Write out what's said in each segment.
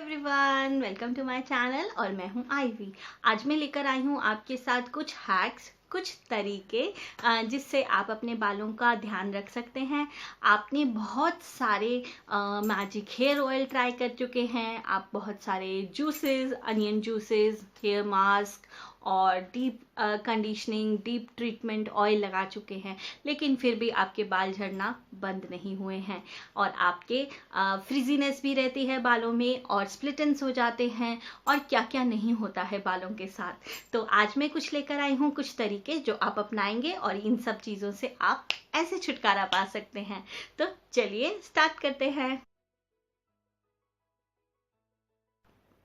Everyone, welcome to my channel और मैं हूं आईवी। आज मैं लेकर आई हूं आपके साथ कुछ हैक्स, कुछ तरीके जिससे आप अपने बालों का ध्यान रख सकते हैं। आपने बहुत सारे मैजिक हेयर ऑयल ट्राई कर चुके हैं, आप बहुत सारे juices, onion juices, hair mask और deep conditioning, deep treatment oil लगा चुके हैं, लेकिन फिर भी आपके बाल झड़ना बंद नहीं हुए हैं और आपके फ्रिजीनेस भी रहती है बालों में और स्प्लिट एंड्स हो जाते हैं और क्या क्या नहीं होता है बालों के साथ। तो आज मैं कुछ लेकर आई हूँ, कुछ तरीके जो आप अपनाएंगे और इन सब चीज़ों से आप ऐसे छुटकारा पा सकते हैं। तो चलिए स्टार्ट करते हैं।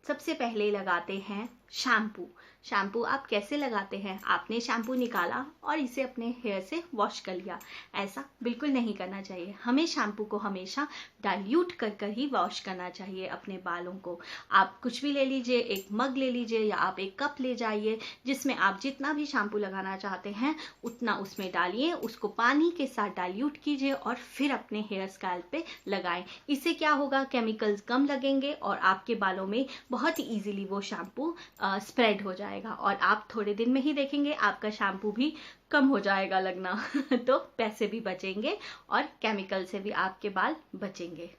सबसे पहले लगाते हैं शैम्पू। शैम्पू आप कैसे लगाते हैं? आपने शैम्पू निकाला और इसे अपने हेयर से वॉश कर लिया, ऐसा बिल्कुल नहीं करना चाहिए। हमें शैम्पू को हमेशा डाइल्यूट कर कर ही वॉश करना चाहिए अपने बालों को। आप कुछ भी ले लीजिए, एक मग ले लीजिए या आप एक कप ले जाइए जिसमें आप जितना भी शैम्पू लगाना चाहते हैं उतना उसमें डालिए, उसको पानी के साथ डाइल्यूट कीजिए और फिर अपने हेयर स्कैल्प पे लगाएं। इससे क्या होगा, केमिकल्स कम लगेंगे और आपके बालों में बहुत ही इजीली वो शैम्पू स्प्रेड हो जाएगा और आप थोड़े दिन में ही देखेंगे आपका शैम्पू भी कम हो जाएगा लगना तो पैसे भी बचेंगे और केमिकल से भी आपके बाल बचेंगे।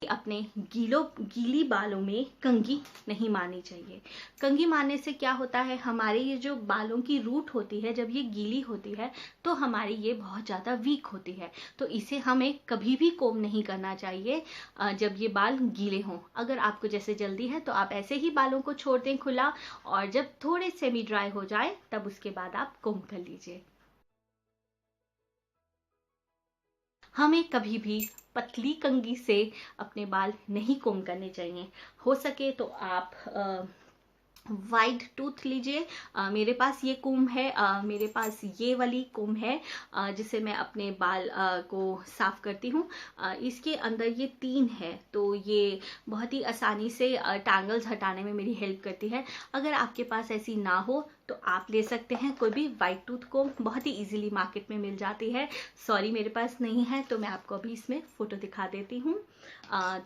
अपने गीली बालों में कंघी नहीं मारनी चाहिए। कंघी मारने से क्या होता है, हमारे ये जो बालों की रूट होती है, जब ये गीली होती है तो हमारी ये बहुत ज़्यादा वीक होती है, तो इसे हमें कभी भी कोम नहीं करना चाहिए जब ये बाल गीले हों। अगर आपको जैसे जल्दी है तो आप ऐसे ही बालों को छोड़ दें खुला और जब थोड़े सेमी ड्राई हो जाए तब उसके बाद आप कोम कर लीजिए। हमें कभी भी पतली कंघी से अपने बाल नहीं कोम करने चाहिए। हो सके तो आप वाइड टूथ लीजिए। मेरे पास ये कोम है, मेरे पास ये वाली कोम है जिसे मैं अपने बाल को साफ करती हूँ। इसके अंदर ये 3 है तो ये बहुत ही आसानी से टैंगल्स हटाने में मेरी हेल्प करती है। अगर आपके पास ऐसी ना हो तो आप ले सकते हैं कोई भी वाइट टूथ कोम, बहुत ही इजीली मार्केट में मिल जाती है। सॉरी मेरे पास नहीं है तो मैं आपको अभी इसमें फोटो दिखा देती हूँ।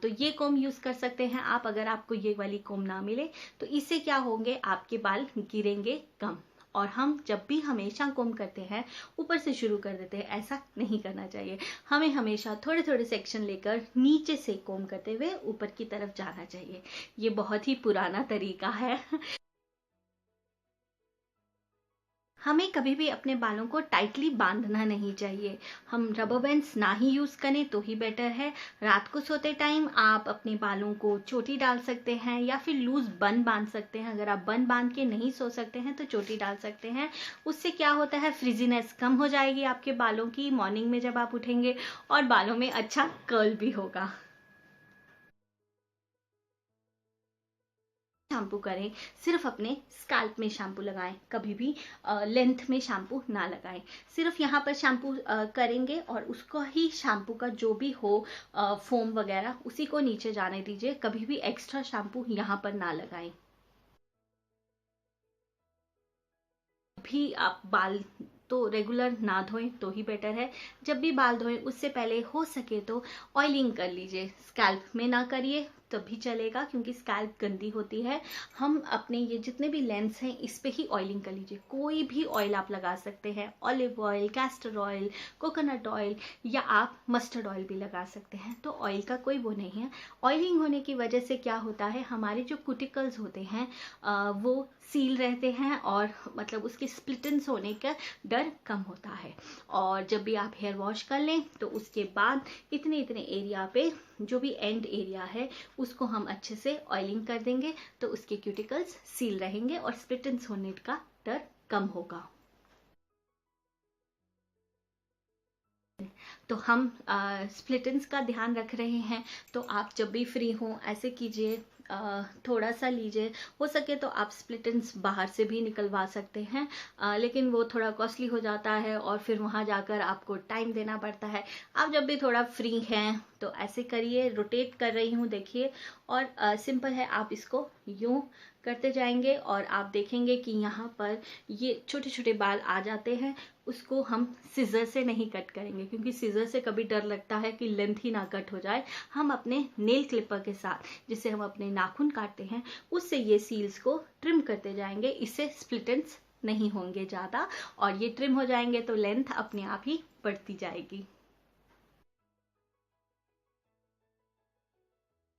तो ये कोम यूज कर सकते हैं आप अगर आपको ये वाली कोम ना मिले तो इससे क्या होंगे, आपके बाल गिरेंगे कम। और हम जब भी हमेशा कोम करते हैं ऊपर से शुरू कर देते हैं, ऐसा नहीं करना चाहिए। हमें हमेशा थोड़े थोड़े सेक्शन लेकर नीचे से कोम करते हुए ऊपर की तरफ जाना चाहिए। ये बहुत ही पुराना तरीका है। हमें कभी भी अपने बालों को टाइटली बांधना नहीं चाहिए। हम रबर बैंड्स ना ही यूज़ करें तो ही बेटर है। रात को सोते टाइम आप अपने बालों को चोटी डाल सकते हैं या फिर लूज बन बांध सकते हैं। अगर आप बन बांध के नहीं सो सकते हैं तो चोटी डाल सकते हैं। उससे क्या होता है, फ्रिजीनेस कम हो जाएगी आपके बालों की मॉर्निंग में जब आप उठेंगे और बालों में अच्छा कर्ल भी होगा। शैम्पू करें, सिर्फ अपने स्कैल्प में शैम्पू लगाएं, कभी भी लेंथ में शैम्पू ना लगाएं। सिर्फ यहाँ पर शैम्पू करेंगे और उसको ही शैम्पू का जो भी हो फोम वगैरह उसी को नीचे जाने दीजिए। कभी भी एक्स्ट्रा शैम्पू यहाँ पर ना लगाएं। भी आप बाल तो रेगुलर ना धोएं तो ही बेटर है। जब भी बाल धोएं उससे पहले हो सके तो ऑयलिंग कर लीजिए। स्कैल्प में ना करिए तब भी चलेगा क्योंकि स्कैल्प गंदी होती है। हम अपने ये जितने भी लेंस हैं इस पे ही ऑयलिंग कर लीजिए। कोई भी ऑयल आप लगा सकते हैं, olive oil, castor oil, coconut oil या आप मस्टर्ड ऑयल भी लगा सकते हैं। तो ऑयल का कोई वो नहीं है। ऑयलिंग होने की वजह से क्या होता है, हमारे जो कुटिकल्स होते हैं वो सील रहते हैं और मतलब उसके स्प्लिटेंस होने का डर कम होता है। और जब भी आप हेयर वॉश कर लें तो उसके बाद इतने इतने एरिया पे जो भी एंड एरिया है उसको हम अच्छे से ऑयलिंग कर देंगे तो उसके क्यूटिकल्स सील रहेंगे और स्प्लिटेंस होने का डर कम होगा। तो हम स्प्लिटेंस का ध्यान रख रहे हैं तो आप जब भी फ्री हो ऐसे कीजिए, थोड़ा सा लीजिए। हो सके तो आप स्प्लिटेंस बाहर से भी निकलवा सकते हैं, लेकिन वो थोड़ा कॉस्टली हो जाता है और फिर वहाँ जाकर आपको टाइम देना पड़ता है। आप जब भी थोड़ा फ्री हैं तो ऐसे करिए, रोटेट कर रही हूँ देखिए, और सिंपल है, आप इसको यूं करते जाएंगे और आप देखेंगे कि यहाँ पर ये छोटे छोटे बाल आ जाते हैं। उसको हम सीजर से नहीं कट करेंगे, क्योंकि सीजर से कभी डर लगता है कि लेंथ ही ना कट हो जाए। हम अपने नेल क्लिपर के साथ, जिससे हम अपने नाखून काटते हैं, उससे ये सील्स को ट्रिम करते जाएंगे। इससे स्प्लिट एंड्स नहीं होंगे ज़्यादा, और ये ट्रिम हो जाएंगे तो लेंथ अपने आप ही बढ़ती जाएगी।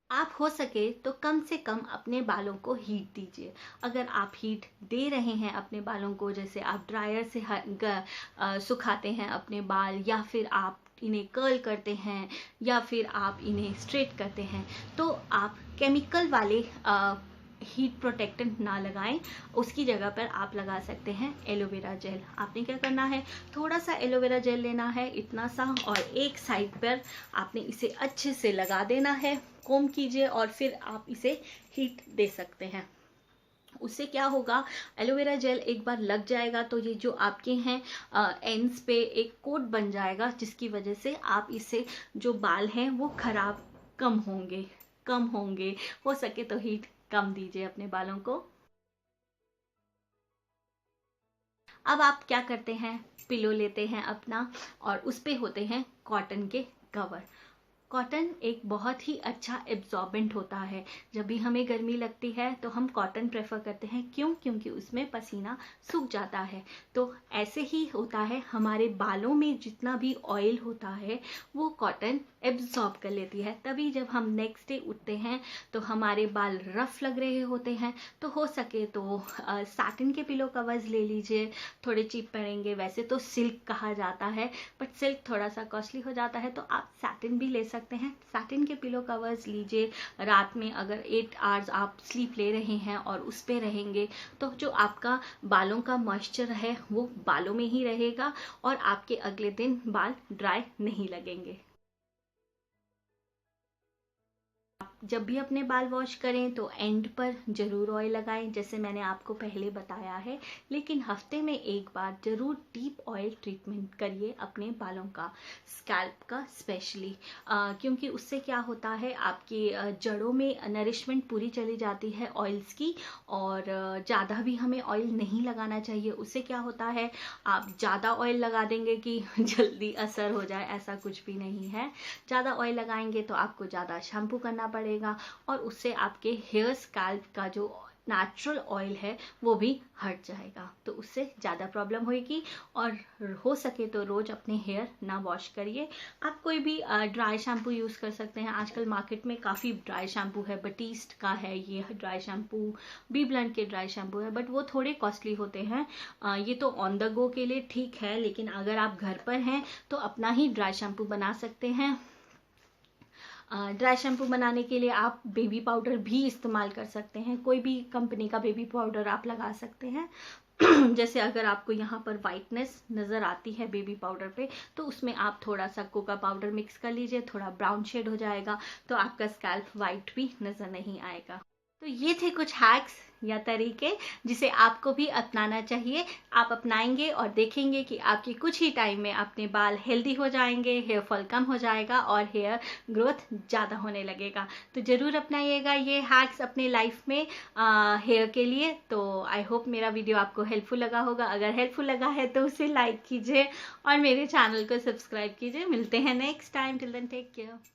आप हो सके तो कम से कम अपने बालों को हीट दीजिए। अगर आप हीट दे रहे हैं अपने बालों को, जैसे आप ड्रायर से सुखाते हैं अपने बाल, या फिर आप इन्हें कर्ल करते हैं, या फिर आप इन्हें स्ट्रेट करते हैं, तो आप केमिकल वाले हीट प्रोटेक्टेंट ना लगाएं। उसकी जगह पर आप लगा सकते हैं एलोवेरा जेल। आपने क्या करना है, थोड़ा सा एलोवेरा जेल लेना है, इतना सा, और एक साइड पर आपने इसे अच्छे से लगा देना है। कोम कीजिए और फिर आप इसे हीट दे सकते हैं। उससे क्या होगा, एलोवेरा जेल एक बार लग जाएगा तो ये जो आपके हैं एंड्स पे एक कोट बन जाएगा, जिसकी वजह से आप इससे जो बाल हैं वो खराब कम होंगे। हो सके तो हीट कम दीजिए अपने बालों को। अब आप क्या करते हैं, पिलो लेते हैं अपना, और उस पे होते हैं कॉटन के कवर। कॉटन एक बहुत ही अच्छा एब्जॉर्बेंट होता है। जब भी हमें गर्मी लगती है तो हम कॉटन प्रेफर करते हैं। क्यों? क्योंकि उसमें पसीना सूख जाता है। तो ऐसे ही होता है, हमारे बालों में जितना भी ऑयल होता है वो कॉटन एब्जॉर्ब कर लेती है। तभी जब हम नेक्स्ट डे उठते हैं तो हमारे बाल रफ लग रहे होते हैं। तो हो सके तो सैटिन के पिलो कवर्स ले लीजिए, थोड़े चीप पड़ेंगे। वैसे तो सिल्क कहा जाता है, बट सिल्क थोड़ा सा कॉस्टली हो जाता है, तो आप सैटिन भी ले सकते हैं। सैटिन के पिलो कवर्स लीजिए। रात में अगर 8 आवर्स आप स्लीप ले रहे हैं और उस पे रहेंगे, तो जो आपका बालों का मॉइस्चर है वो बालों में ही रहेगा, और आपके अगले दिन बाल ड्राई नहीं लगेंगे। जब भी अपने बाल वॉश करें तो एंड पर जरूर ऑयल लगाएं, जैसे मैंने आपको पहले बताया है। लेकिन हफ्ते में एक बार जरूर डीप ऑयल ट्रीटमेंट करिए अपने बालों का, स्कैल्प का स्पेशली, क्योंकि उससे क्या होता है, आपके जड़ों में नरिशमेंट पूरी चली जाती है ऑयल्स की, और ज़्यादा भी हमें ऑयल नहीं लगाना चाहिए। उससे क्या होता है, आप ज़्यादा ऑयल लगा देंगे कि जल्दी असर हो जाए, ऐसा कुछ भी नहीं है। ज़्यादा ऑयल लगाएंगे तो आपको ज़्यादा शैम्पू करना पड़ेगा, और उससे आपके हेयर स्कैल्प का जो नेचुरल ऑयल है वो भी हट जाएगा, तो उससे ज़्यादा प्रॉब्लम होगी। और हो सके तो रोज अपने हेयर ना वॉश करिए। आप कोई भी ड्राई शैम्पू यूज़ कर सकते हैं। आजकल मार्केट में काफ़ी ड्राई शैम्पू है, बटीस्ट का है ये ड्राई शैम्पू, बी ब्लंट के ड्राई शैम्पू है, बट वो थोड़े कॉस्टली होते हैं। ये तो ऑन द गो के लिए ठीक है, लेकिन अगर आप घर पर हैं तो अपना ही ड्राई शैम्पू बना सकते हैं। ड्राई शैम्पू बनाने के लिए आप बेबी पाउडर भी इस्तेमाल कर सकते हैं। कोई भी कंपनी का बेबी पाउडर आप लगा सकते हैं। जैसे अगर आपको यहाँ पर वाइटनेस नज़र आती है बेबी पाउडर पे, तो उसमें आप थोड़ा सा कोका पाउडर मिक्स कर लीजिए, थोड़ा ब्राउन शेड हो जाएगा, तो आपका स्कैल्प वाइट भी नज़र नहीं आएगा। तो ये थे कुछ हैक्स या तरीके जिसे आपको भी अपनाना चाहिए। आप अपनाएंगे और देखेंगे कि आपके कुछ ही टाइम में अपने बाल हेल्दी हो जाएंगे, हेयर फॉल कम हो जाएगा और हेयर ग्रोथ ज़्यादा होने लगेगा। तो ज़रूर अपनाइएगा ये हैक्स अपने लाइफ में हेयर के लिए। तो आई होप मेरा वीडियो आपको हेल्पफुल लगा होगा। अगर हेल्पफुल लगा है तो उसे लाइक कीजिए और मेरे चैनल को सब्सक्राइब कीजिए। मिलते हैं next time. Till then take care.